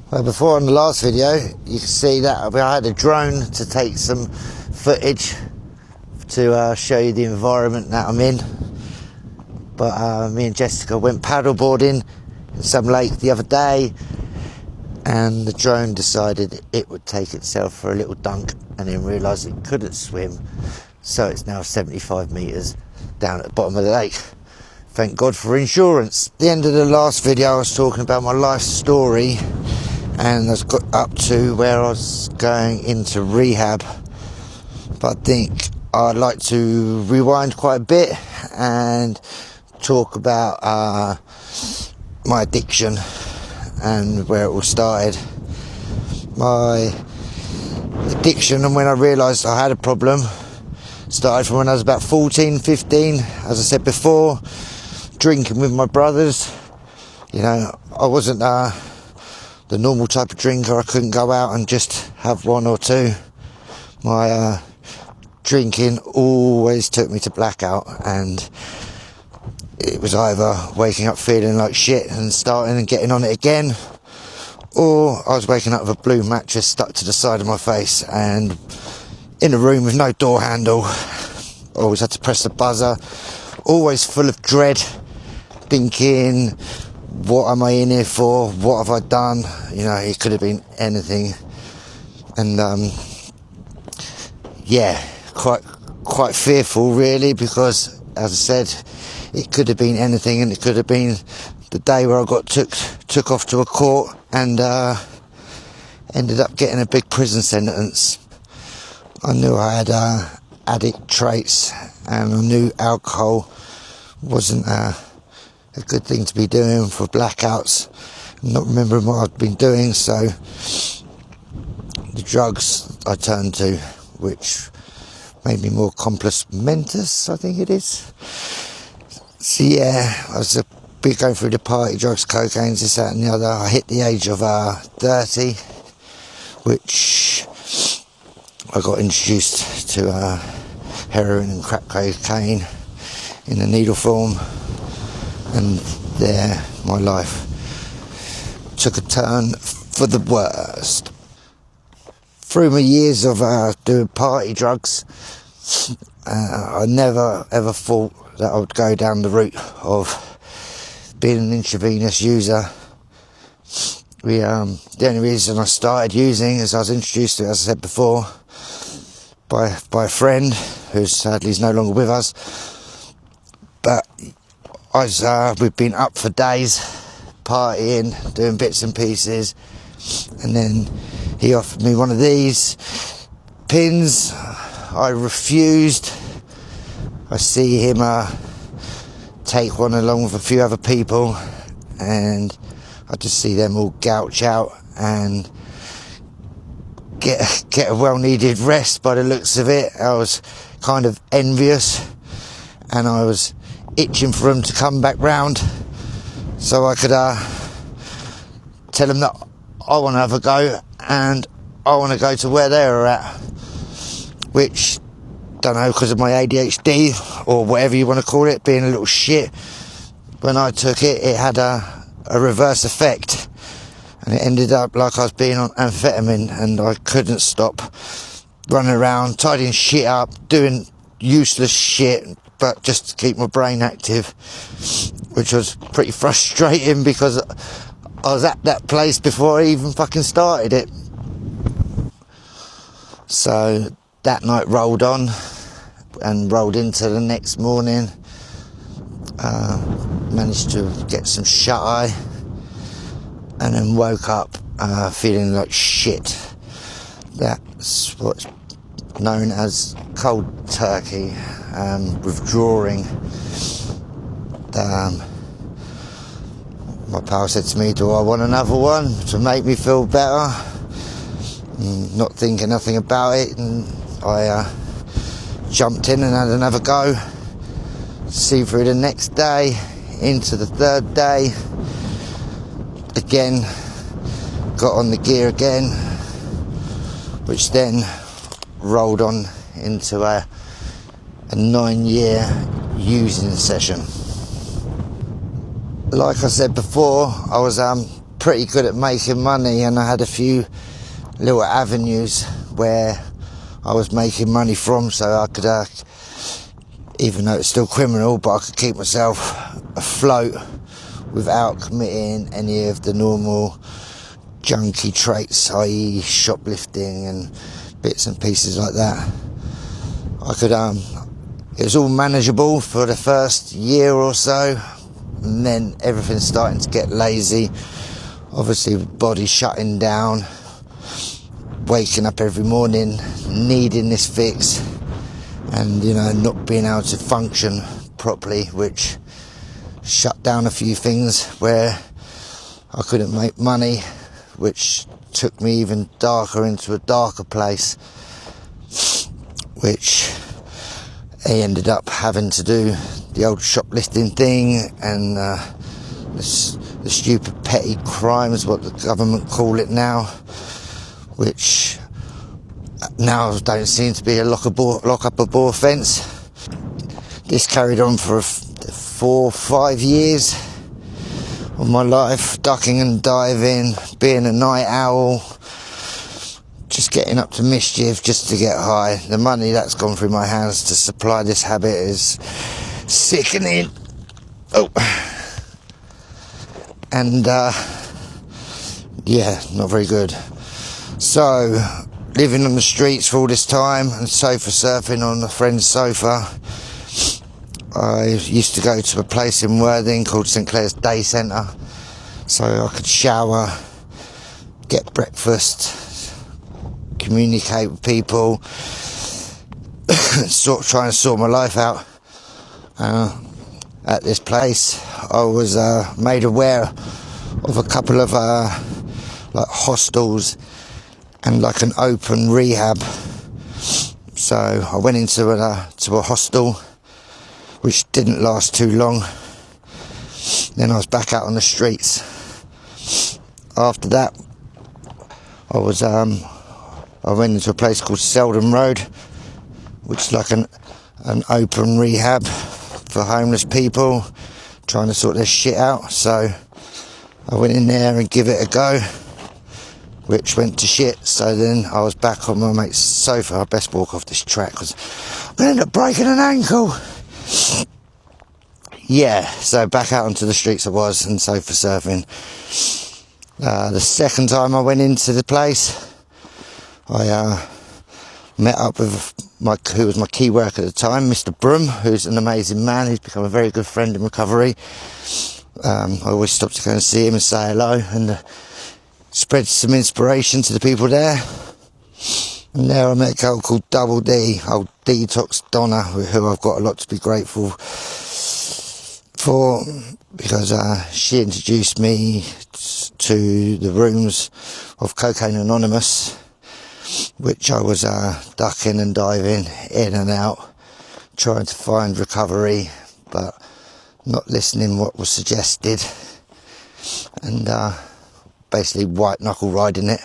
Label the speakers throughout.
Speaker 1: Well, before on the last video, you can see that I had a drone to take some footage to show you the environment that I'm in. But me and Jessica went paddleboarding in some lake the other day, and the drone decided it would take itself for a little dunk and then realised it couldn't swim, so it's now 75 metres down at the bottom of the lake. Thank God for insurance. At the end of the last video I was talking about my life story, and I got up to where I was going into rehab, but I think I'd like to rewind quite a bit and talk about my addiction and where it all started. My addiction, and when I realised I had a problem, started from when I was about 14, 15, as I said before, drinking with my brothers. You know, I wasn't the normal type of drinker. I couldn't go out and just have one or two. My drinking always took me to blackout, and it was either waking up feeling like shit and starting and getting on it again, or I was waking up with a blue mattress stuck to the side of my face and in a room with no door handle. Always had to press the buzzer, always full of dread, thinking, what am I in here for? What have I done? You know, it could have been anything. And yeah, quite fearful really, because as I said, it could have been anything, and it could have been the day where I got took off to a court and ended up getting a big prison sentence. I knew I had addict traits, and I knew alcohol wasn't a good thing to be doing for blackouts, not remembering what I'd been doing. So the drugs I turned to, which made me more complex mentis, I think it is. So yeah, I was big going through the party, drugs, cocaine, this, that and the other. I hit the age of 30, which I got introduced to heroin and crack cocaine in a needle form, and there my life took a turn for the worst. Through my years of doing party drugs, I never ever thought that I would go down the route of being an intravenous user. The only reason I started using is I was introduced to it, as I said before, by a friend who sadly is no longer with us. But we've been up for days, partying, doing bits and pieces, and then he offered me one of these pins. I refused. I see him take one along with a few other people, and I just see them all gouge out and get a well-needed rest by the looks of it. I was kind of envious, and I was itching for them to come back round so I could tell them that I want to have a go and I want to go to where they were at, which, don't know, because of my ADHD or whatever you want to call it, being a little shit, when I took it, it had a reverse effect, and it ended up like I was being on amphetamine, and I couldn't stop running around, tidying shit up, doing useless shit, but just to keep my brain active, which was pretty frustrating because I was at that place before I even fucking started it. So that night rolled on and rolled into the next morning. Managed to get some shut-eye, and then woke up feeling like shit. That's what's known as cold turkey, withdrawing. My pal said to me, do I want another one to make me feel better? Not thinking nothing about it, and I jumped in and had another go. See through the next day, into the third day, again, got on the gear again, which then rolled on into a 9-year using session. Like I said before, I was pretty good at making money, and I had a few little avenues where I was making money from, so I could, even though it's still criminal, but I could keep myself afloat without committing any of the normal junky traits, i.e. shoplifting and bits and pieces like that. I could, it was all manageable for the first year or so, and then everything's starting to get lazy. Obviously, body shutting down, waking up every morning, needing this fix, and, you know, not being able to function properly, which shut down a few things where I couldn't make money, which took me even darker into a darker place, which I ended up having to do the old shoplifting thing and the stupid petty crimes, what the government call it now, which now don't seem to be a lock-up-a-bore offence. This carried on for 4 or 5 years of my life, ducking and diving, being a night owl, just getting up to mischief just to get high. The money that's gone through my hands to supply this habit is sickening. Oh, and yeah, not very good. So, living on the streets for all this time and sofa surfing on a friend's sofa. I used to go to a place in Worthing called St Clair's Day Centre, so I could shower, get breakfast, communicate with people, trying to sort my life out. At this place, I was made aware of a couple of like hostels and like an open rehab. So I went into a hostel, which didn't last too long. Then I was back out on the streets. After that, I went into a place called Selden Road, which is like an open rehab for homeless people trying to sort their shit out. So I went in there and give it a go, which went to shit. So then I was back on my mate's sofa. I best walk off this track because I'm going to end up breaking an ankle. Yeah, so back out onto the streets I was and sofa surfing. The second time I went into the place, I met up with who was my key worker at the time, Mr. Broom, who's an amazing man. He's become a very good friend in recovery. I always stop to go and see him and say hello and spread some inspiration to the people there. And there I met a girl called Double D, old Detox Donna, who I've got a lot to be grateful for, because she introduced me to the rooms of Cocaine Anonymous, which I was ducking and diving in and out, trying to find recovery, but not listening what was suggested, and basically white knuckle riding it.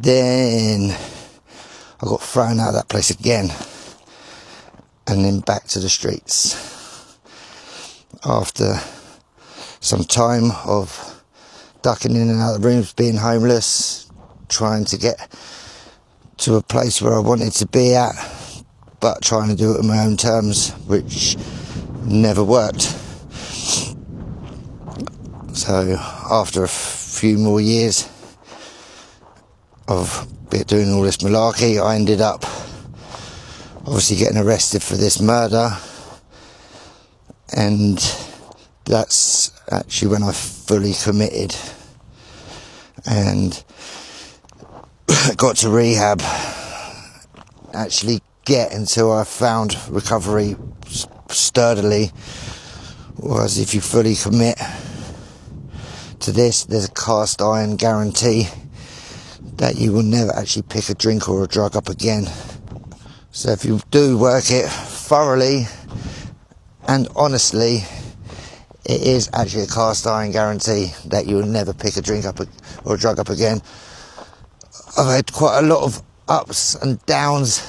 Speaker 1: Then I got thrown out of that place again, and then back to the streets. After some time of ducking in and out of the rooms, being homeless, trying to get to a place where I wanted to be at, but trying to do it on my own terms, which never worked. So after a few more years of doing all this malarkey, I ended up obviously getting arrested for this murder, and that's actually when I fully committed and got to rehab. Actually get until I found recovery sturdily was, if you fully commit to this, there's a cast iron guarantee that you will never actually pick a drink or a drug up again. So if you do work it thoroughly and honestly, it is actually a cast iron guarantee that you will never pick a drink up or a drug up again. I've had quite a lot of ups and downs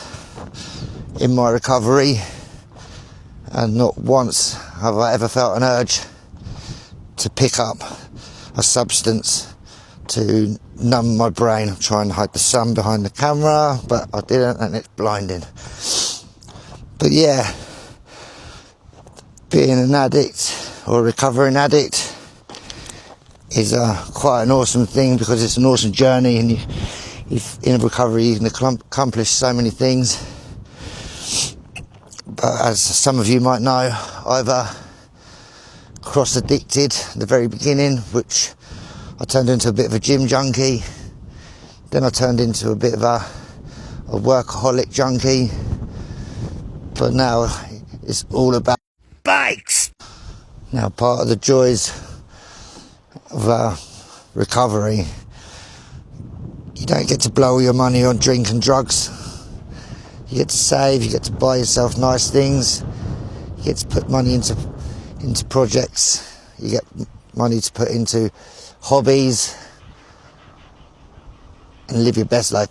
Speaker 1: in my recovery, and not once have I ever felt an urge to pick up a substance to numb my brain. I'm trying to hide the sun behind the camera, but I didn't, and it's blinding. But yeah, being an addict or a recovering addict is quite an awesome thing, because it's an awesome journey, and in recovery you can accomplish so many things. But as some of you might know, I've cross-addicted at the very beginning, which I turned into a bit of a gym junkie. Then I turned into a bit of a workaholic junkie. But now it's all about bikes. Now, part of the joys of recovery, you don't get to blow all your money on drink and drugs. You get to save, you get to buy yourself nice things, you get to put money into projects, you get money to put into hobbies, and live your best life.